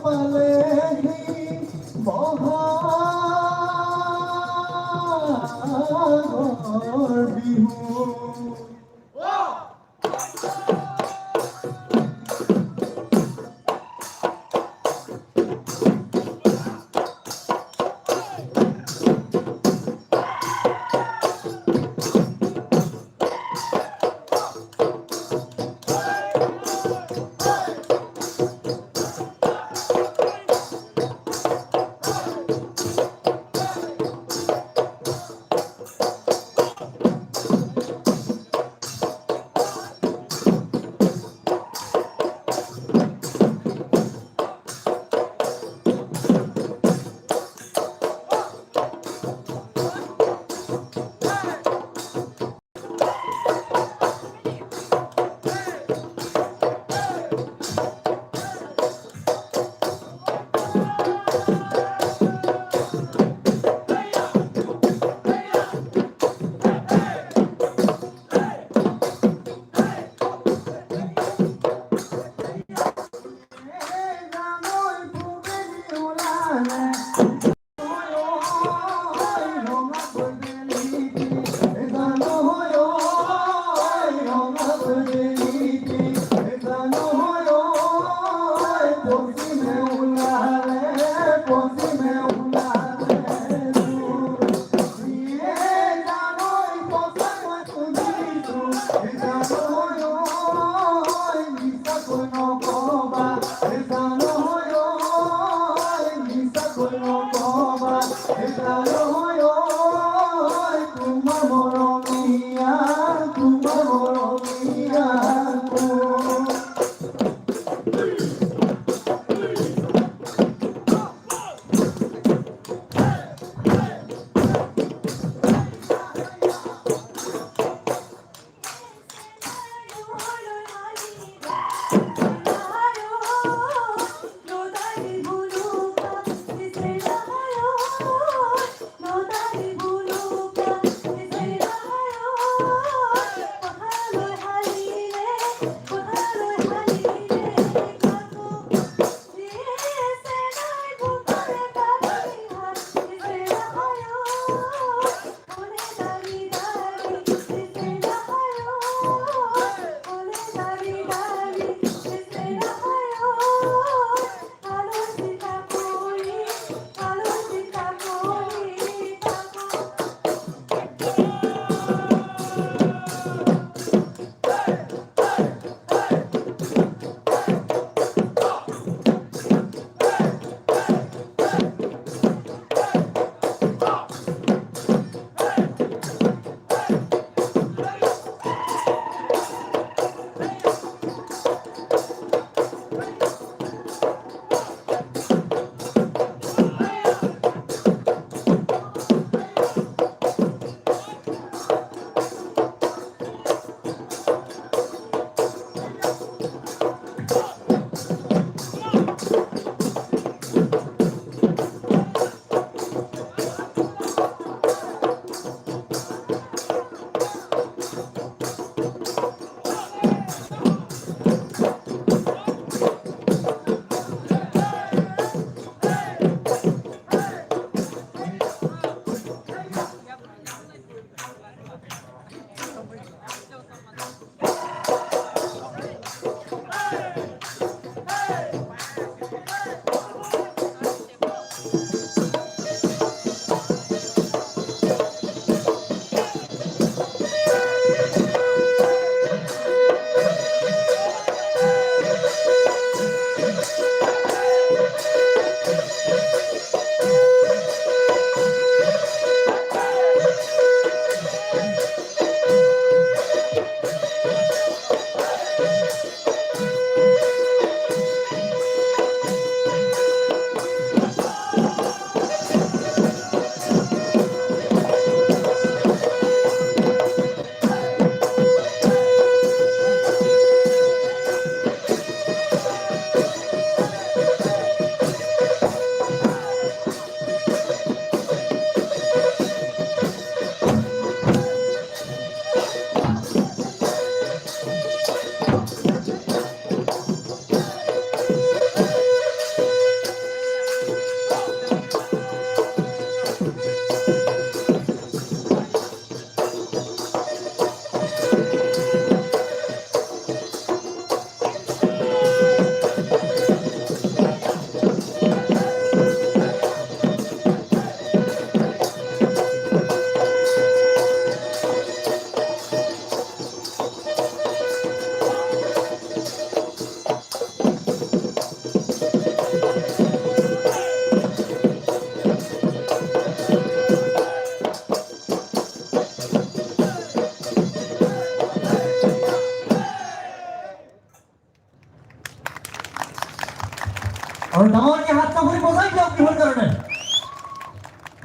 পালে মহাগৰ বিহু।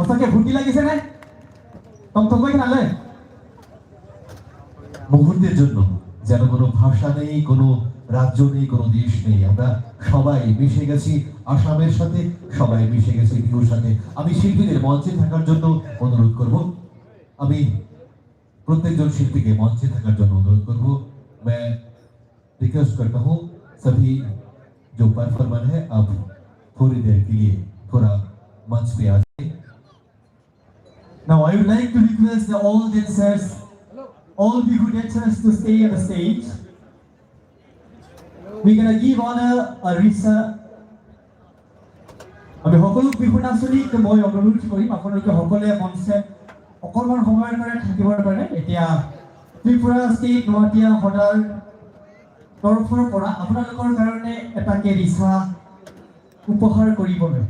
সঁচাকে ভুটি লাগিছে না টমটমকৈ খালে মুহূর্তের জন্য যেন কোনো ভাষা নেই, কোনো রাজ্য নেই, কোনো দেশ নেই, আমরা সবাই মিশে গেছি আসামের সাথে, সবাই মিশে গেছি বিহুর সাথে। আমি শিল্পীদের মঞ্চে থাকার জন্য অনুরোধ করব, আমি प्रत्येक शिल्पी के मंच से थका जो अनुरोध करूँ, मैं रिक्वेस्ट करता हूँ सभी जो परफॉर्मर है अब थोड़ी देर के लिए थोड़ा मंच पे आ जाए। Now I would like to request all dancers, all bihu dancers to stay on the stage. We're gonna give honor Arisa. আমি সকলো বিহু নাচনীক মই অনুৰোধ কৰিম আপোনালোকে সকলোৱে মঞ্চে অকণমান সময়ৰ কাৰণে থাকিবৰ কাৰণে এতিয়া ত্ৰিপুৰা ষ্টেট নটিয়া সদাৰ তৰফৰ পৰা আপোনালোকৰ কাৰণে এটা কেৰিচা উপহাৰ কৰিবলৈ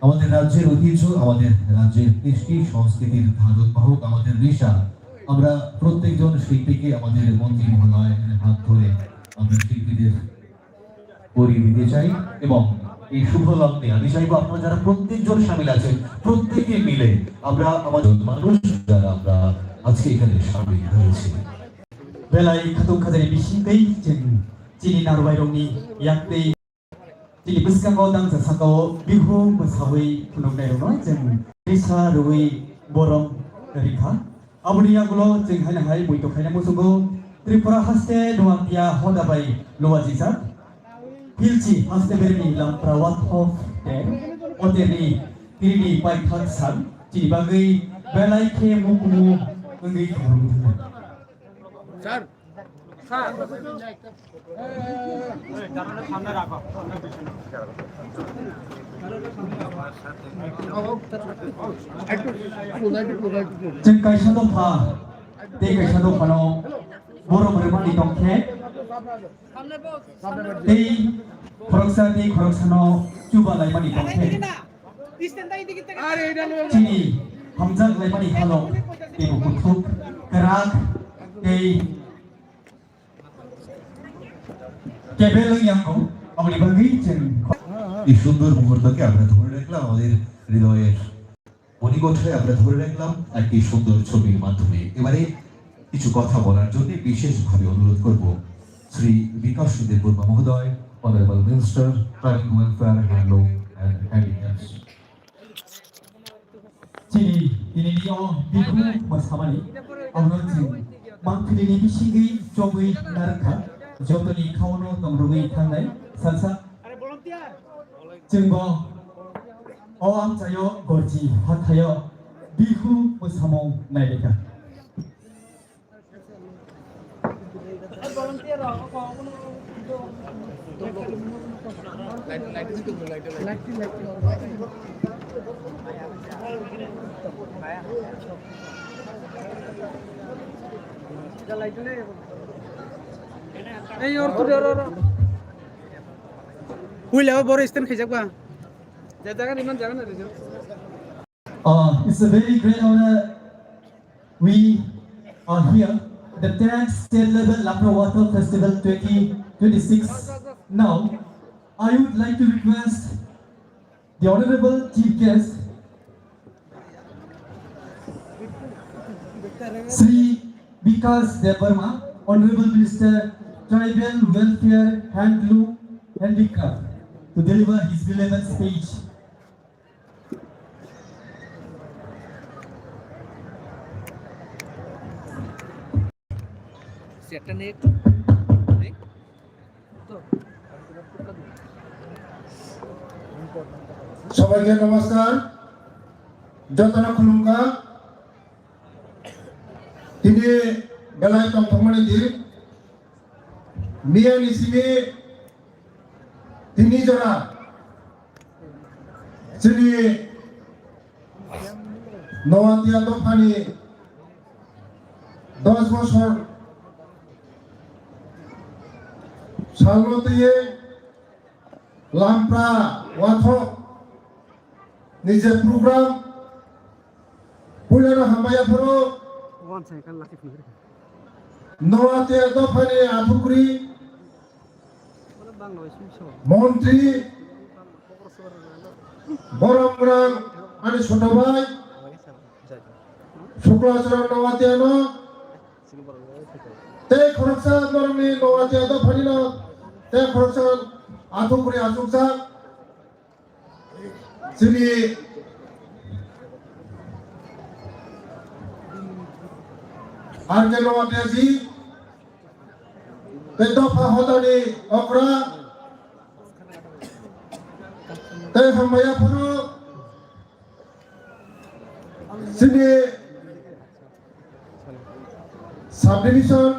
আমাদের রাজ্যের ঐতিহ্য, আমাদের রাজ্যের কৃষ্টি সংস্কৃতির ধারক বাহক, আমাদের রেশা, আমরা প্রত্যেকজন শিল্পীকে আমাদের মন্ত্রী মহোদয়ের হাত ধরে আমরা শিল্পীদের পরিয়ে দিতে চাই এবং এই শুভ লগ্নে আমি চাইবো আপনারা যারা প্রত্যেকজন শামিল আছেন প্রত্যেকে মিলে আমরা আমাদের মানুষ যারা আমরা আজকে এখানে শামিল হয়েছি বেলাই খাতুং খাজারি বিসিংदै जों চিনি नारबायरंनि याक्दै दिनै बैसागुआव दांजा सागाव बिहु मोसाबै खुलुमनाय दङ जों दैसा रुबै बरम रिखा आबुनि आगुलाव जों हायनाहाय बयदखायना मोसौखौ Tripura हास्ते नवातिया हदाबाय लवाजिजा Hilci haste berni lampra wat of den odeni tiri paithak san cini bagai belai ke mukumu ngai khurung sir sir সামনে রাখো जों kaisa dopha te kaisa dopha no boro bermani dongkhe tei khoroksa tei khoroksa no chuba laimani dongkhe cini hamjak laimani halo tei bukuthuk kerak tei kebelung yang ko amri bagi जों এই সুন্দর মুহূর্তকে আমরা ধরে রাখলাম আমাদের হৃদয়ের মণিকোঠায় আমরা ধরে রাখলাম একটি সুন্দর ছবির মাধ্যমে। এবারে কিছু কথা বলার জন্য বিশেষভাবে অনুরোধ করব শ্রী বিকাশ দেববর্মা মহোদয়, honourable minister tribal welfare, handloom and handicrafts. Cini dinini o bihu mosamani amno जों mangphilini bisingai jogui narkha jotoni khawono tongrugui thangnai salsa जोंबो o amchayo gorji hathayo bihu mosamong naileka এই ওর তো ডর হুইলা বড় স্ট্যান্ড খাই যাবা যে জায়গা নিমান জায়গা না রে It's a very great honor. We are here at the 10th State Level Lapra Water Festival 2026. Now, I would like to request the Honorable Chief Guest, Sri Vikas Devarma, Honorable Minister, Tribal Welfare, Handloom, Handicraft, to deliver his relevant speech. সেটা নেক সবাইকে নমস্কার যতনা খুলুঙ্গা তিনি বেলায় তমথমনি দি মিয়া নিসিমি তিনি জনা যিনি নওয়াতিয়া দফানি 10 বছর সালমতিয়ে লাম্প্রা ওয়াথক নিজে প্রোগ্রাম পুলানো হামায়াফরো ওয়ান সাইকেল লাকি ফিরে নওয়াতে দফানি আফুকরি বাংলাদেশ মন্ত্রী বরমগ্রাম ani ছোট ভাই শুক্লাচরণ নওয়াতিয়ানো তে খরকসা নরমি নওয়াতিয়া দ ফানিনো তে খরকসা আতুকুরি আতুকসা যিনি আরকে নওয়াতিয়াজি তে দফা হদানি অকরা তে হামায়া ফুরু যিনি সাব ডিভিশন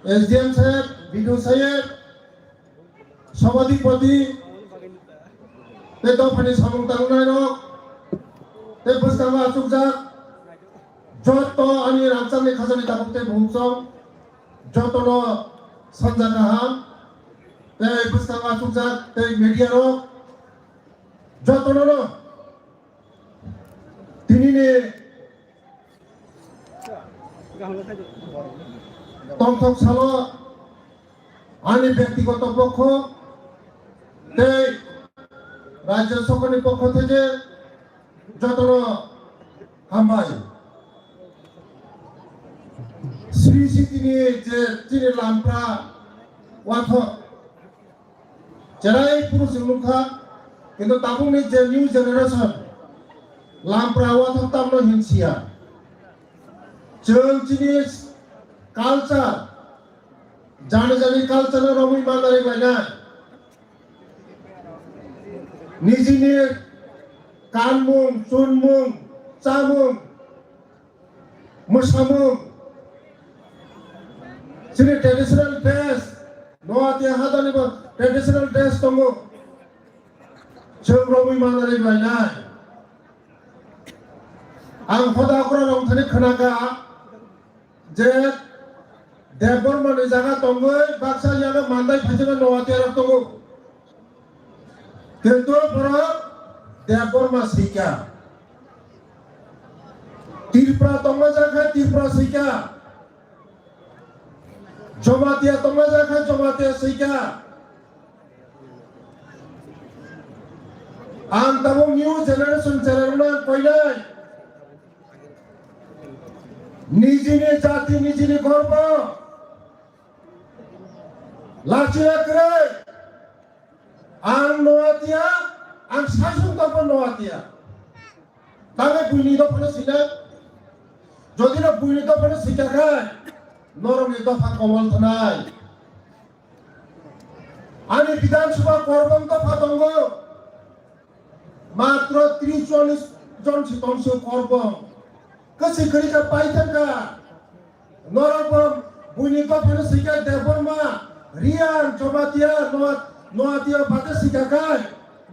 এসডিএম সাহেব বিডিও সাহেব সভাধিপতি তে দফানি সামং তাংনাই রক তে বস্তাঙ্গা আচুকজাক যত আনি রামচাংনি খাজানি দাবতে ভুমসং যতন সঞ্জা কাহাম তে বস্তাঙ্গা আচুকজাক তে মিডিয়া রক যতন তিনিনে তমথক সালো আনি ব্যক্তিগত পক্ষ এই রাজ্য সরকারের পক্ষ থেকে যতন হামবাই শ্রী শ্রী তিনি লামপ্রা ওয়াথ যেরাই পুরুষ মুখা কিন্তু তাবুংনি যে নিউ জেনারেশন লামপ্রা ওয়াথ তামনো হিংসিয়া जों जिनिस कालचार जाने जाने कालचार रमुई मानारि बायना निजिनि कानमुं चुनमुं चामुं मोसामुं जोंनि ट्रेडिशनेल ड्रेस नवातिया हादानि ट्रेडिशनेल ड्रेस दङ जों रमुई मानारि बायना आं हदाखरा रंथानि खोनागा जे देबरमानि जागा दङै बाक्सा यानो मान्दाय फाइजोना नवातिया दङ किन्तु बरो देबरमा सैका तिरप्रा दङ जाखा तिरप्रा सैका जमातिया दङ जाखा जमातिया सैका आं दाबो निउ जेनारेशन चेरारना कइनाय निजिनि जाति निजिनि गर्व लाखिना करे आं नवातिया आं शासन दफा नवातिया ताके बुइनि दफा सिना যদি না বুইনি দফা শিখা খায় নরমি দফা কমল থানায় আমি বিধানসভা করবম দফা দঙ্গ মাত্র 30-40 জন সিতংশ করবম kasi kerja paitan ka norabam bunyi ko pano sika deborma rian cobatia noatia pada sika kai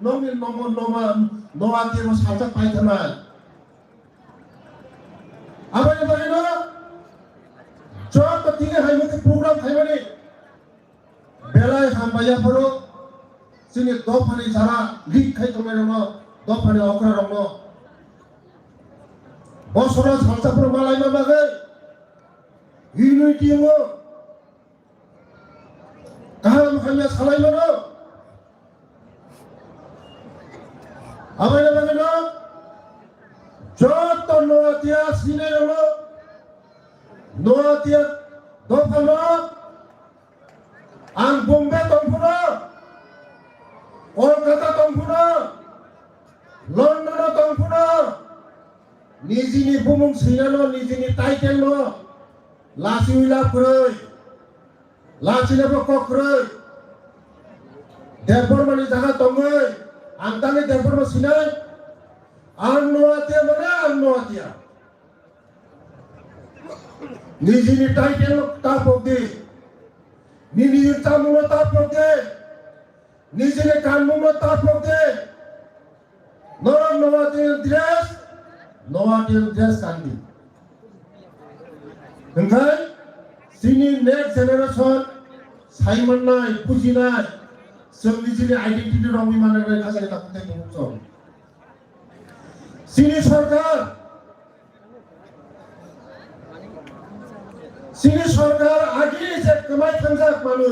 nomin noatia mas halta paitan apa yang bagino coba ketinggalan hai mati program hai mani belai hambaya paro sini dofani cara lik kai tomero dofani okra romo বছর সালসাপুর মালাই মামাগে unity মো কাহাম খাইয়া সালাই মানো আমায় লাগে না যত নয়াতিয়া সিনে হলো নয়াতিয়া দফানো আং বোম্বে দমফুনো কলকাতা দমফুনো লন্ডন দমফুনো निजिनि बुमुं सैनानो निजिनि टाइटेल नो लासि उइला फुरै लासिनबो कख्रै देबरमानि जागा दङै आंतानि देबरमा सिनाय आं नवातिया माने आं नवातिया निजिनि टाइटेल तापदि निजिनि चामुनो तापदि निजिनि कानमुनो तापदि नरम नवातिया ड्रेस नवातिया ड्रेस कान्दी ओंखाय जोंनि नेक्स्ट जेनेरेशन सायमोननाय बुजिनाय जोंनि जिनि आइडेन्टिटि रंनि माननाय खाजानि थाखाय बुंसं जोंनि सरकार आगि जे कमाय थांजाक मानो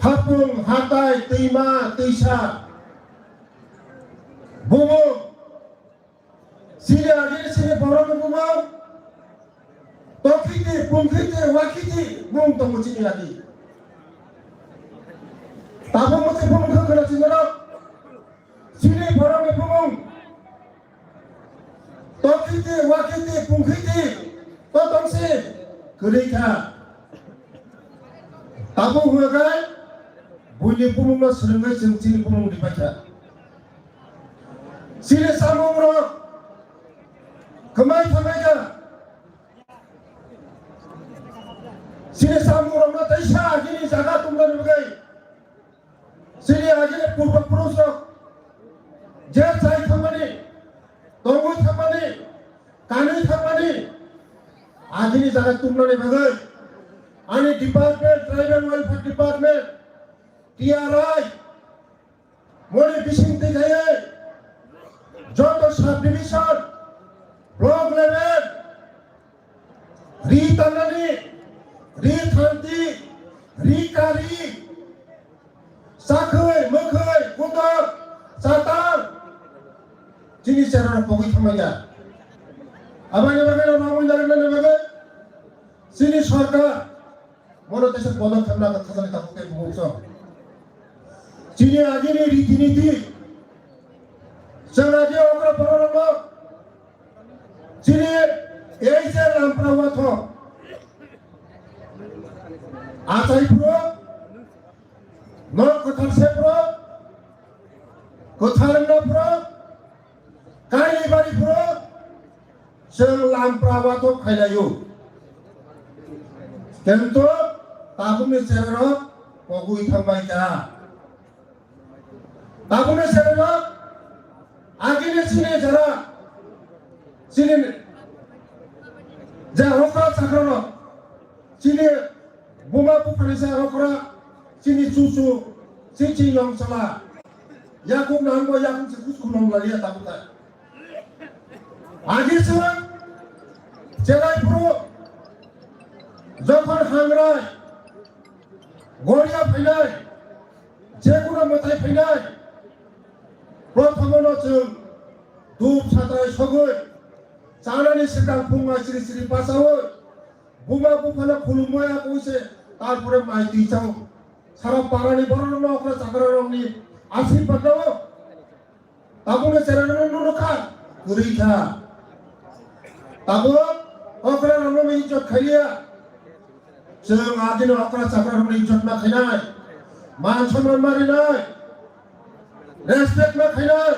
हापुं हाथाय दैमा दैसा bumu sini agini sini borong bumu tokiti pungkiti wakiti bung tunggu sini lagi tabu mesti bung kena sini borong bumu tokiti wakiti pungkiti totong si kerika tabu huagai bunyi bumu mas serenggai sini bumu dibaca sini sambung ro kemai tamaika sini sambung ro na taisha gini jaga tumlan bagai sini agile purba purus ro jer sai thamani tongu thamani kani thamani agini jaga tumlan bagai ani department tribal welfare department TRI mone bising te gaye joto sub division block level ritanani rithanti rikari sakhoi mokhoi kutok satar jini cara pogi thamaya abane bagay namun jalan bagay sini sarkar mono desa bodok thamna ka khazani ta poke bukso jini agini riti niti Sengaja orang orang sini ऐसे लांपरावा थो आसाई pro न कथार से pro कथार न pro काई बारी pro सें लांपरावा थो खाइलायो किंतु ताबुने सेरो पगुई थंबाई का ताबुने सेरो आगे sini jara sini ja hokra sakrono sini buma pukani sa hokra sini susu cici yang salah yakum nanggo yakum sekus kunong lalia tabuta आगे से जलाई pro जफर हांगराय गोरिया फैनाय जेकुना मथाय फैनाय प्रथमनो जों धूप साथाय सगै जानानै सिगां फुङा सिरि सिरि बासावो बुमा बुफाना खुलुमया कइसे तारपरे माइ दिचाव सारा पारानि बरन अखरा जागरारनि आशीर्बाद दाव ताबुने सेरानो नुनुखा गुरैखा ताबु अखरा रमनो इज्जत खाइया जों आदिनो अखरा जागरारनि इज्जत मा खाइनाय मान सन्मान मारिनाय रेस्पेक्ट मा खाइनाय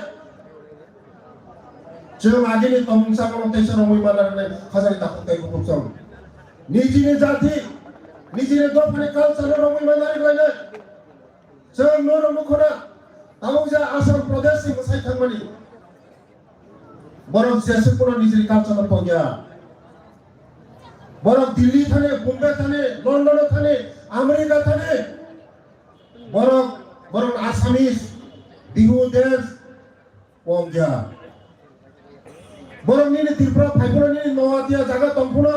जों आदिनि तमुंसा कनटेसन रमै मालारने खाजानि ताखुकै बुकसं निजिनि जाति निजिनि दफानि कालचार रमै मालारि लायनाय जों नरो मुखना तामुजा आसाम प्रदेश सिं साइथांमानि बरं जेसेपुरा निजिनि कालचार पग्या बरं दिल्ली थाने बम्बे थाने लंडन थाने अमेरिका थाने बरं आसामिस बिहु देश पग्या बरं निनि त्रिपुरा फाइपुरा निनि नवातिया जागा तंपुना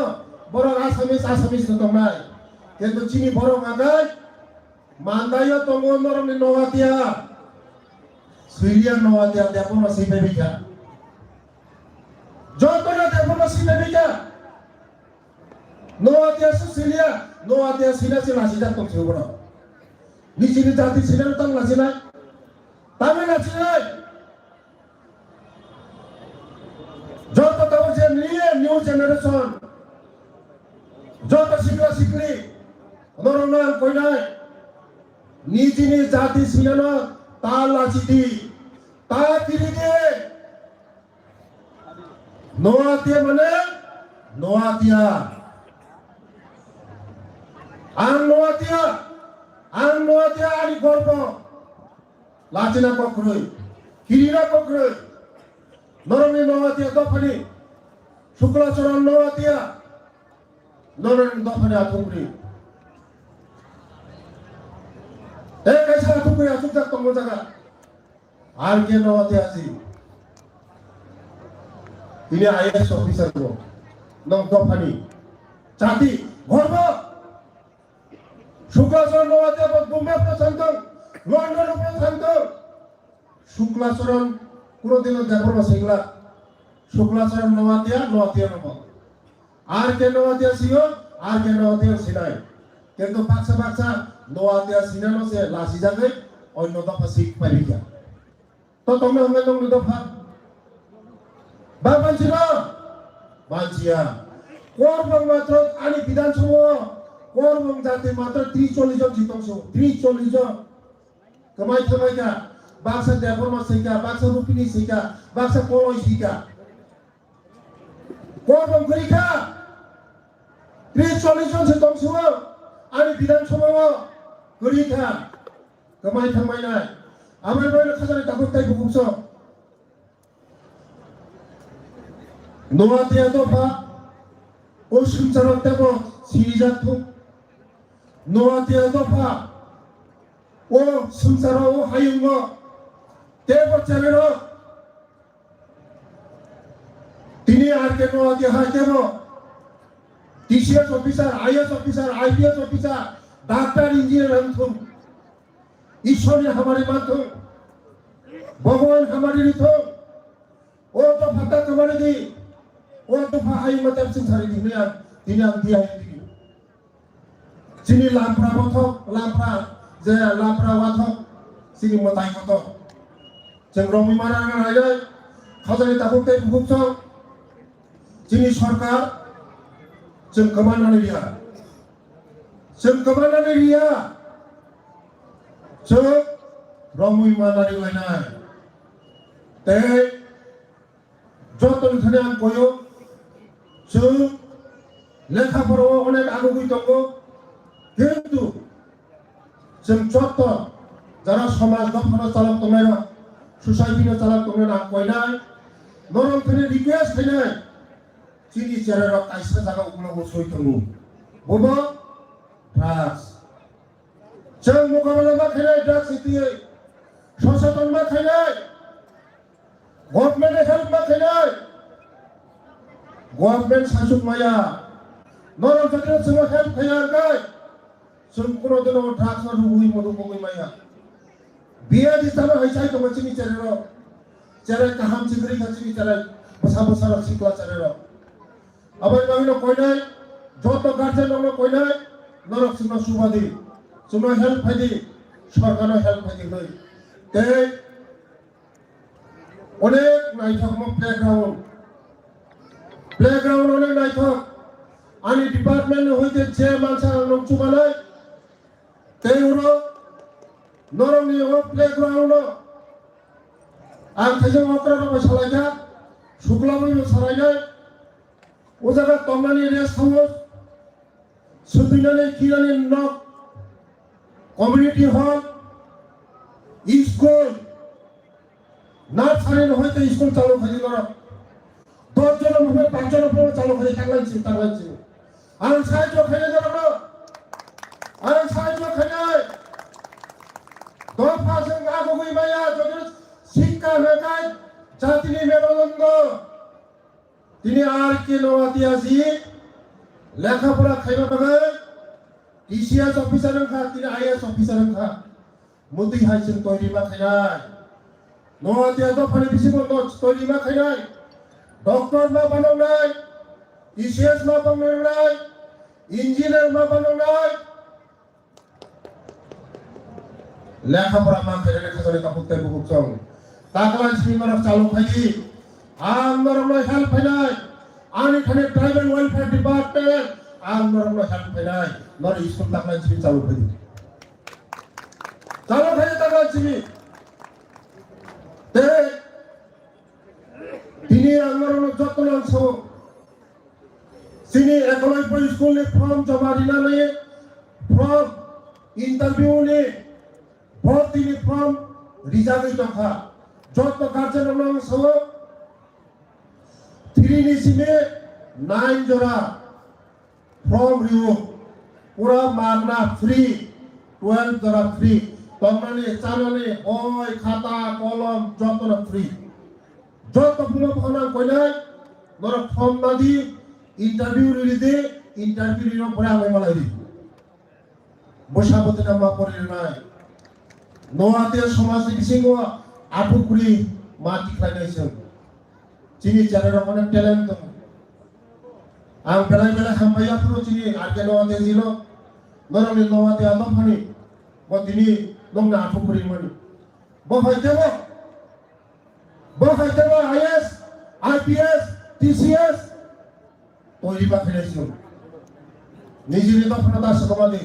बरं आसामिस दंनाय किन्तु चिनि बरं आगाय मानदायो तंगो नरनि नवातिया सुइलिया नवातिया देपना सिबेबिका जतना देपना सिबेबिका नवातिया सुइलिया नवातिया सिना सिना सिदा तंथिबो निजिनि जाति सिना तंग लासिना तामे लासिना जब तक जे न्यू जनरेशन जब सिक्ला सिक्ली नरना कोइनाय निजिनि जाति सिना ताला चिदी ता तिरिगे नवातिया माने नवातिया आं नवातिया आनि गर्व लाचिना कक्रुय किरिना कक्रुय नरनि नवातिया दफानि शुक्लाचरण नवातिया नरनि दफानि आथुंग्रि कैसा आथुंग्रि आथुंजा तंगो जागा आर के नवातिया जी इनि आईएएस ऑफिसर को नम दफानि जाति गर्व शुक्लाचरण नवातिया बम्बे प्रशांत लंडन प्रशांत शुक्लाचरण কোনোদিনও দেবর সিংলা শুক্লাচরণ নওয়াতিয়া নব আর কে নওয়াতিয়া সিও আর কে নওয়াতিয়া সিনাই কিন্তু বাক্সা বাক্সা নওয়াতিয়া সিনানো সে লাসি যাবে অন্য দফা শিখ পারি গিয়া তো তোমরা হঙ্গে দং দফা বা মানছিয়া করবং মাত্র আনি বিধানসভা করবং জাতি মাত্র 30-40 জন জিতংস 30-40 জন কমাই থামাইকা বাক্সা দেবরমা সিকা বাক্সা রুপিনি সিকা বাক্সা কলই সিকা করবং করিকা 30-40 জন জিতংস আনি বিধানসভা করিকা কমাই থামাইনাই আমার বইলে খাজানি দাবতাই বুকুমস নওয়াতিয়া দফা ও সুচারক দেব সিরিজাতু নওয়াতিয়া দফা ও সুচারক ও হায়ুঙ্গ দেব চালের তিনি আর কে নওয়াতিয়া হাই দেব TCS officer IAS officer IPS officer doctor engineer হন্থুম ঈশ্বরের हमारे माथुम भगवान हमारे रिथो ओ तो फटा हमारे दी ओ तो फाहाई मतलब सिंसारी दिने आं दिया सिनी लामफ्रा बथक लामफ्रा जे लामफ्रा वाथक सिनी मताई बथक जों रमिमारा रायजाय खाजानि दाबुकते बुकुमसं जोंनि सरकार जों खोमानानै रिया जों रमिमारानि लायनाय ते जतन थाने आं कयो जों लेखाफोराव अनेक आगुगै दङ किन्तु जों जत যারা সমাজ গঠনের চালক তোমরা সোসাইটির চালক তোমরা আं কয়নাय नरम थाने रिक्वेस्ट थानाय चिनि चेरार काइसा जागा उपलब्ध सयथंगु बबो ड्राग्स जों मोकाबिला मा खायनाय ड्राग्स इतियै सचेतन मा खायनाय गभर्नमेन्ट हेल्प मा खायनाय गभर्नमेन्ट शासक माया नरम जातिया जों हेल्प खायाखै जों कोनो दिनाव ड्राग्स मा रुबुइ मदु बगै माया बिया दिसानो हायसाय दङ चिनि चेरार चेराय काहाम चिग्रि खाचिनि चेराय बसा बसा सिक्ला चेरार আবার বাংলা কইনাই যত গার্জেন আমরা কইনাই নরক সুনা সুবাদি সুনা হেল্প ফাইদি সরকার হেল্প ফাইদি হই তে অনেক নাইথক প্লেগ্রাউন্ড অনেক নাইথক আনি ডিপার্টমেন্ট হইতে যে মানসা নং চুমানাই তে উরো নরমনি ও প্লেগ্রাউন্ড আর থাইজা অকরা বাবা সালাইকা শুক্লাবই সারাইনাই ও জায়গা তমনানি রেস্ট হাউস সুদিনানি কিরানি নক কমিউনিটি হল স্কুল নার্সারি হইতে স্কুল চালু হয়ে গেল 10 জন হবে 5 জন হবে চালু হয়ে টাংলাইছি আর সাহায্য খেলে গেল না আর সাহায্য খেলে দফা जों আগুই মায়া যদি শিক্ষা হয়ে যায় জাতিনি মেরুদণ্ড তিনি আর কে নওয়াতিয়া জি লেখাপড়া খাইবা বাগাই টিসিএস অফিসার খা তিনি আইএস অফিসার খা মুদি হাইছেন তৈরি মা খাইনাই নওয়াতিয়া দফানি বিসি বন্ধ তৈরি মা খাইনাই ডক্টর মা বানাই টিসিএস মা বানাই ইঞ্জিনিয়ার মা বানাই লেখাপড়া মা খাইলে খাজরে কাপুতে বুকুচং তাকলা সিমার চালু খাইছি आंदोलन हेल्प फैनाय आनी खाने ट्राइबल वेलफेयर डिपार्टमेंट आंदोलन हेल्प फैनाय नर स्कूल तक लाइन सिमी चालू फैदी तक लाइन सिमी ते दिनी आंदोलन जतन अंश सिनी एकलयपुर स्कूल ने फॉर्म जमा दिना नहीं फॉर्म इंटरव्यू ने बहुत दिनी फॉर्म रिजार्व दफा जत गार्जियन अंश 3 निसिमे 9 जोड़ा फ्रॉम रिव्यू पूरा मागना फ्री 12 जोड़ा फ्री तमनानि चानानि ओय खाता कलम जतन फ्री जत बुङो फना कइनाय नर फर्म नादि इंटरव्यू रिदे इंटरव्यू रिनो परा आमै मलाई बसाबते नामा परिनाय नवाते समाज बिसिङो आफुकुरि mati kelaination. Cini cara orang talent tu. Ang belai hambaya pun cini arke nawa tezilo, norang ni nawa te adam hani, buat ini long na aku beri mani. Bahai tewa IS, IPS, TCS, to iba kelaination. Nijini tak pernah tak sekamadi.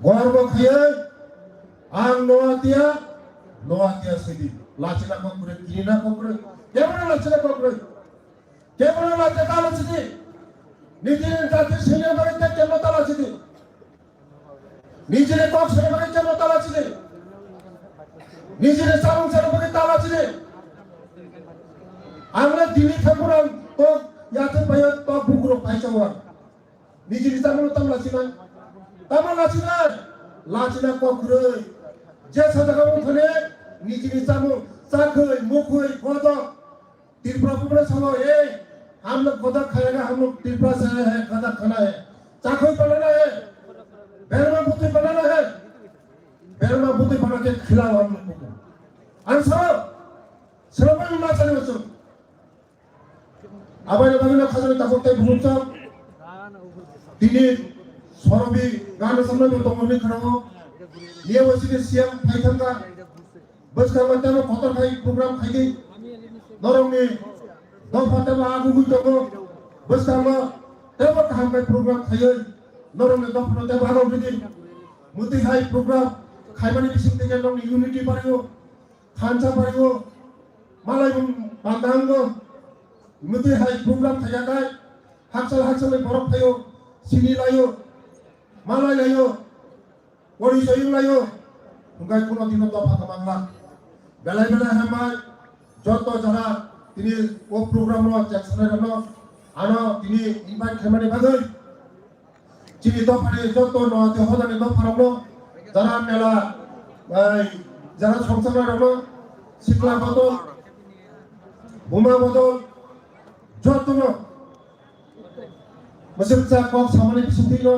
Gorbo kaya, ang nawa tia sidi. Lacina kokure, kina kokure. Kemana lacina kokure? Kemana lacina tala sidi? Nijini jati sini bagi tak kemana tala sidi? Nijini kok sini bagi kemana tala sidi? Nijini sarung sini bagi tala sidi? Angla dili thakuran to yatin bayat to bukro paicawan. Nijini sarung tam lacina kokure. Jasa jagamu thane nijini samu साखै मुखै Gadag Tripura को बोले चलो हम लोग गदक खाएगा हम लोग त्रिपुरा से आए हैं गदक खाना है चाखै बनाना है बेरमा बुद्धि बनाना है बेरमा बुद्धि बना के खिलाओ हम लोग को आंसर श्रवण ना चले बच्चों आबाद बाबिला खाजने ताकोते भूमचा दिनी स्वरबी गाना समझ में तो मम्मी खड़ा हो ये वैसे के सीएम फाइथन का बस का मतलब में खतर खाई प्रोग्राम खाई गई नरम में दो फाते में आगू गुल तो बस का में तब हम का प्रोग्राम खाई गई नरम में दो फाते में आगू गुल मुद्दे खाई प्रोग्राम खाई बने किसी के लोग यूनिटी पड़ेगो खांचा पड़ेगो मालाय बांधांगो मुद्दे खाई प्रोग्राम खाई जाता है हाक्सल में बर्फ खायो सिनी लायो मालाय लायो वरी सोयिंग लायो उनका कोनो दिन तो फाता मांगला बेलाय हमाय जतो जरा तिनी ओ प्रोग्राम रो जैक्सन रो आनो तिनी इनवाइट खामानि बागै चिनि तो फाने जतो न ते होदानि तो फारामनो जरा मेला जरा संसार रो सिकला बदल बुमा बदल जतो न मसेमसा कप सामानि बिसुतिनो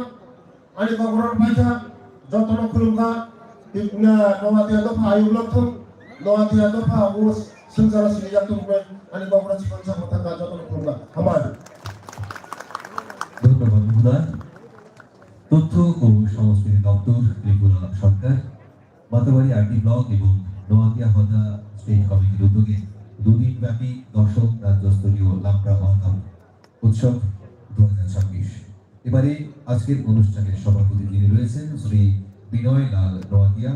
आनि गगरन बायका जतो न खुलुमगा Ibna nawati atau payu langsung nawati atau paus sengsara sini jatuh bukan ani bawa cikon sama tangga jatuh kurang hamad. ধন্যবাদ মহোদয় তথ্য ও সংস্কৃতি দপ্তর ত্রিপুরা সরকার মাতাবাড়ি আরটি ব্লক এবং নোয়াতিয়া হদা স্টেট কমিটির উদ্যোগে দুদিন ব্যাপী দশম রাজ্যস্তরীয় লামপ্রা মহাকাম উৎসব 2026 এবারে আজকের অনুষ্ঠানের সভাপতি যিনি রয়েছেন শ্রী বিনয় লাল নোয়াতিয়া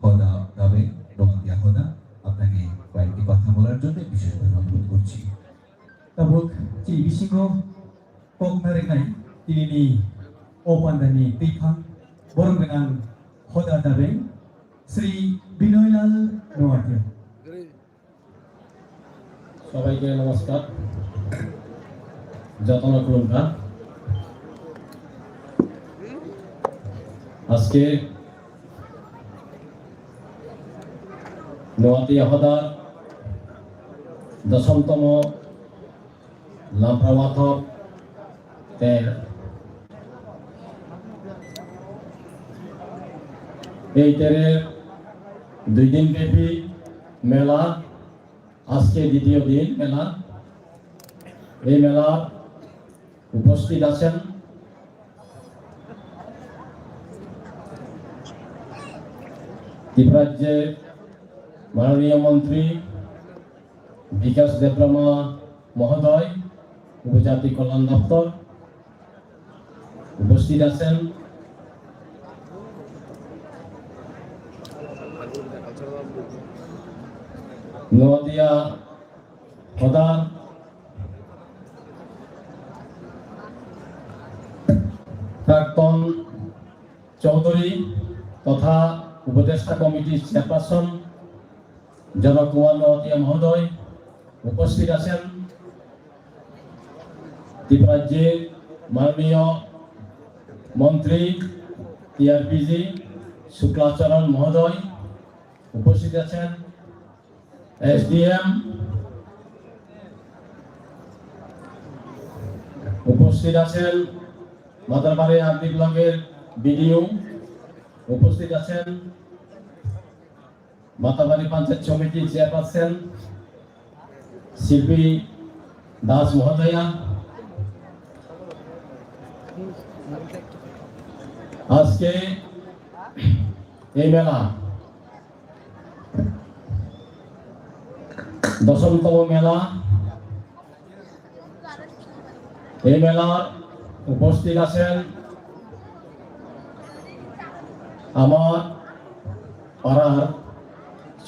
হদা নামে নোয়াতিয়া হদা আপনাকে কয়েকটি কথা বলার জন্য বিশেষভাবে অনুরোধ করছি tabuk ci bisingo kok narengai ini ni opan dani tipang borong dengan hoda dabe Sri Binoy Lal Noatia. সবাইকে নমস্কার যতনা খুলুমকা আজকে নোয়াতিয়া হদার দশমতম লামপ্রাওয়াথক এই তেরের 2 দিন ব্যাপী মেলা আজকে দ্বিতীয় দিন মেলা এই মেলা উপস্থিত আছেন ত্রিপুরাজ্যের মাননীয় মন্ত্রী বিকাশ দেববর্মা মহোদয় উপজাতি কল্যাণ দপ্তর উপস্থিত আছেন নোয়াতিয়া হদার প্রাক্তন চৌধুরী তথা উপদেষ্টা কমিটির চেয়ারপারসন জনক কুমার নোয়াতিয়া মহোদয় উপস্থিত আছেন ত্রিপুরাজ্যের মাননীয় মন্ত্রী টিআরপিজি শুক্লাচরণ মহোদয় উপস্থিত আছেন এসডিএম উপস্থিত আছেন মাদারবাড়ি আরডি ব্লকের বিডিও উপস্থিত আছেন মাতাবাড়ি পঞ্চায়েত সমিতি চেয়ারপারসন শিল্পী দাস মহোদয়া, আজকে এই মেলা 10তম মেলা। এই মেলার উপস্থিত আছেন আমার পাড়ার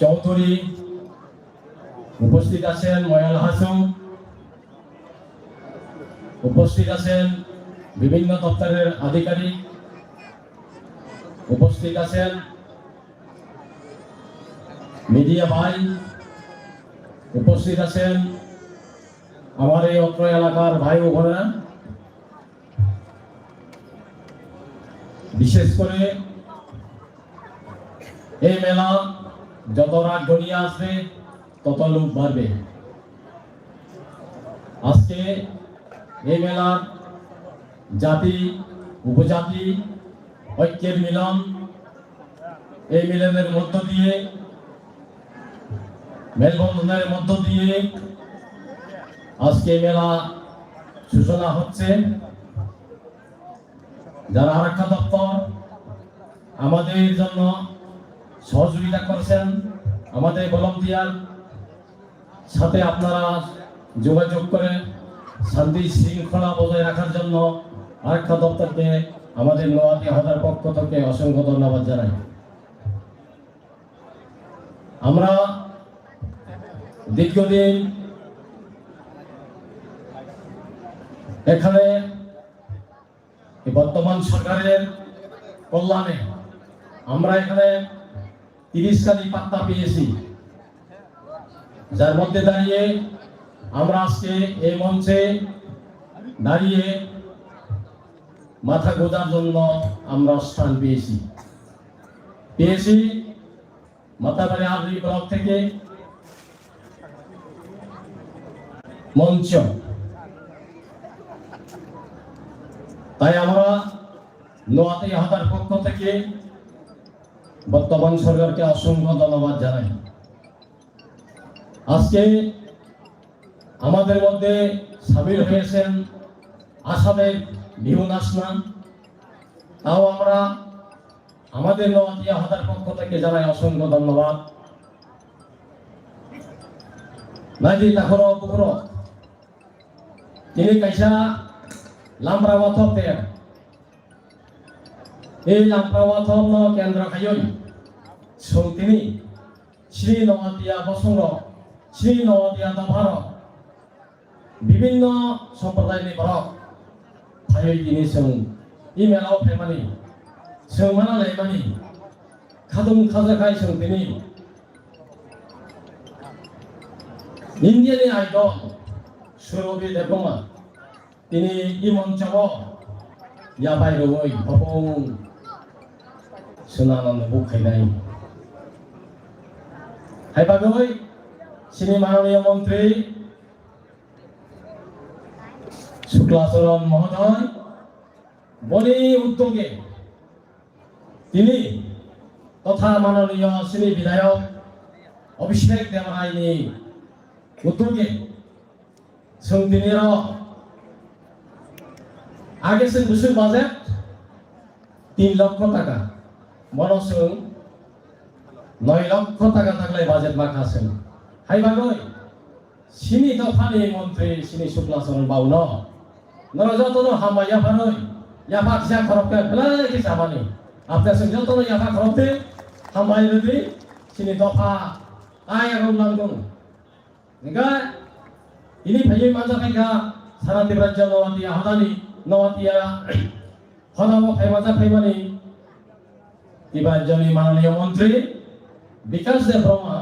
চৌধুরী, উপস্থিত আছেন ময়াল হাসম, উপস্থিত আছেন বিভিন্ন দপ্তরের আধিকারিক, উপস্থিত আছেন মিডিয়া ভাই, উপস্থিত আছেন আমার এই অত্র এলাকার ভাই ও বোনেরা। বিশেষ করে এই মেলা যত রাত গড়িয়ে আসবে তত লোক বাড়বে। আজকে এই মেলার জাতি উপজাতি ঐক্যের মিলন, এই মিলনের মধ্য দিয়ে মেলবন্ধনের মধ্য দিয়ে আজকে মেলা সূচনা হচ্ছে। যারা আরক্ষা দপ্তর আমাদের জন্য সহযোগিতা করছেন, আমাদের ভলান্টিয়ার সাথে আপনারা যোগাযোগ করে শান্তি শৃঙ্খলা বজায় রাখার জন্য আরক্ষা দপ্তরকে আমাদের নোয়াদি হাজার পক্ষ থেকে অসংখ্য ধন্যবাদ জানাই। আমরা দীর্ঘদিন এখানে বর্তমান সরকারের কল্যাণে আমরা এখানে 30খানি পাত্তা পেয়েছি, যার মধ্যে দাঁড়িয়ে আমরা আজকে এই মঞ্চে দাঁড়িয়ে মাথা গোজার জন্য আমরা স্থান পেয়েছি মাতাবাড়ি আরবি ব্লক থেকে মঞ্চ। তাই আমরা নোয়াতে হাজার পক্ষ থেকে বর্তমান সরকারকে অসংখ্য ধন্যবাদ জানাই। আজকে আমাদের মধ্যে সামিল হয়েছেন আসামের বিহু নাচনান, তাও আমরা আমাদের নোয়াতিয়া হাজার পক্ষ থেকে জানাই অসংখ্য ধন্যবাদ। নাইদি তাখর পুকুর তিনি কাইসা লামরাওয়াথপ তে এই লামরাওয়াথপ ন কেন্দ্র খায়ই সং তিনি শ্রী নোয়াতিয়া বসংর শ্রী নোয়াতিয়া দভার বিভিন্ন সম্প্রদায়नि বরক খায়ই তিনি সং ইমেলাও ফেমানি সং মানা লাইমানি খাদুম খাজাখাই সং তিনি ইন্ডিয়াनि আইডল সুরবি দেবরমা তিনি ই মঞ্চব ইয়াবাই রই ভবং সুনানন্দ বুখাইনাই হাইবাগৈ শ্রী মাননীয় মন্ত্রী শুক্লাচরণ মহোদয় বনি উদ্যোগে তিনি তথা মাননীয় শ্রী বিধায়ক অভিষেক দেবরায়নি উদ্যোগে সংদিনের আগে সে বছর বাজেট 3 লক্ষ টাকা মনসং 9 লক্ষ টাকা থাকলে বাজেট মাখা আছে হাইবাগৈ সিনি দফানি মন্ত্রী সিনি শুক্লাচরণ বাউন নরযতন হামায়া ফানৈ ইয়াফা খিসা খরপকে ফেলাই কি সামানি আপনার সঙ্গে যতন ইয়াফা খরপতে হামাই রেদি সিনি দফা আয় রুমলাঙ্গং নিগা ini bagi masyarakat সারা রাজ্য নওয়াতিয়া হাদানি নওয়াতিয়া হনামো ফাইমাজা ফাইমানি কিবা জনি মাননীয় মন্ত্রী বিকাশ দেব বর্মা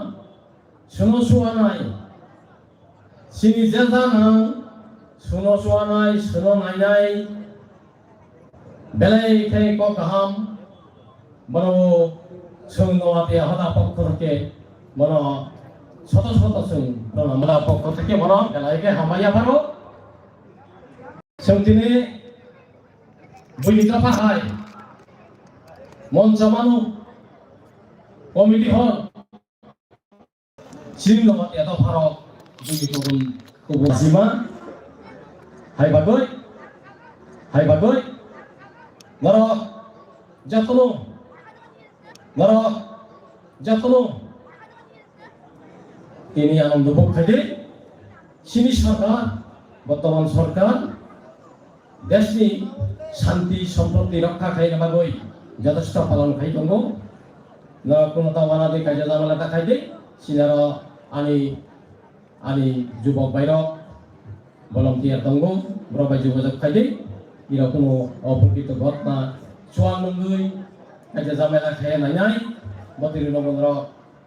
শুনো সুয়ানাই সিনি জেজানা শুনো সুয়ানাই শুনো নাইনাই বেলাই খাই ক কাহাম বড় সং নওয়াতিয়া হাদা পক্ষ থেকে বড় শত শত সং আমরা পক্ষ থেকে বড় বেলাইকে হামাইয়া পারো সঙ্গিনী বইটা পাহাই মঞ্চ মানু কমিটি হল Sini nomor ya to farok buni kubun sima. Hai bagoy. Ngoro jatno. Ini anom dubuk khade. Sini sarkar, বর্তমান সরকার দেশনি শান্তি সম্পত্তি রক্ষা খাই নামাগৈ যথেষ্ট পালন খাই দङ ন কোনো তাওয়ানা দে কাজা জামালা তা খাই দে সিনার আনি যুবক বাইরক ভলান্টিয়ার দङ ব্রবাই যোগাযোগ খাই দে ইরা কোনো অপ্রকৃত ঘটনা চোয়াং নঙ্গৈ কাজা জামালা খাই নাই বতির নবন্দ্র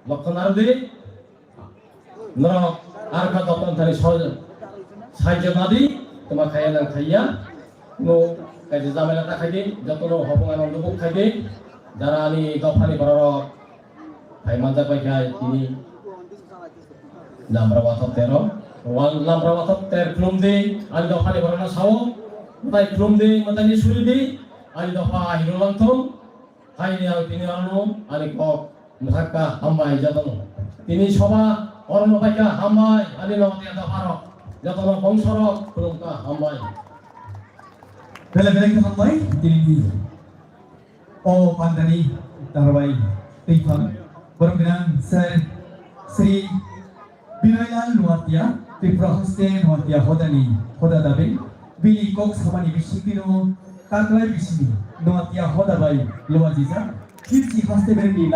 লক্ষণ আর দে নর আর কা দপন থানি সহজ সাহায্য না দিই তোমার খাইয়া না খাইয়া কোনো কাজে জামেলাটা খাইদে যতন হবঙ্গান অন্ধবুক খাইদে যারা আমি দফানি করার ভাই মানজা পাইখায় তিনি নামরাবাথক তের ক্লুম দে আমি দফানি করানো সাও মাতাই ক্লুম দে মাতাই সুরি দে আমি দফা হিরো লাংথম হাইনি আর তিনি আনো আমি কক মুখাক্কা হাম্বাই যতন তিনি সভা অরণ্য পাইকা হাম্বাই আমি নবতিয়া দফারক যতন বংশরক প্রমুখা হাম্বাই Bela-bela kita hambai diri O Pandani Darwai Tifang Berkenaan Sri Binoyal Nuatia Tripura Hoste Nuatia Hodani Hodadabe Bili Cox Hamani Bishikino Taklai Bishimi Nuatia Hodabai Luajiza Kirsi Hoste Berdi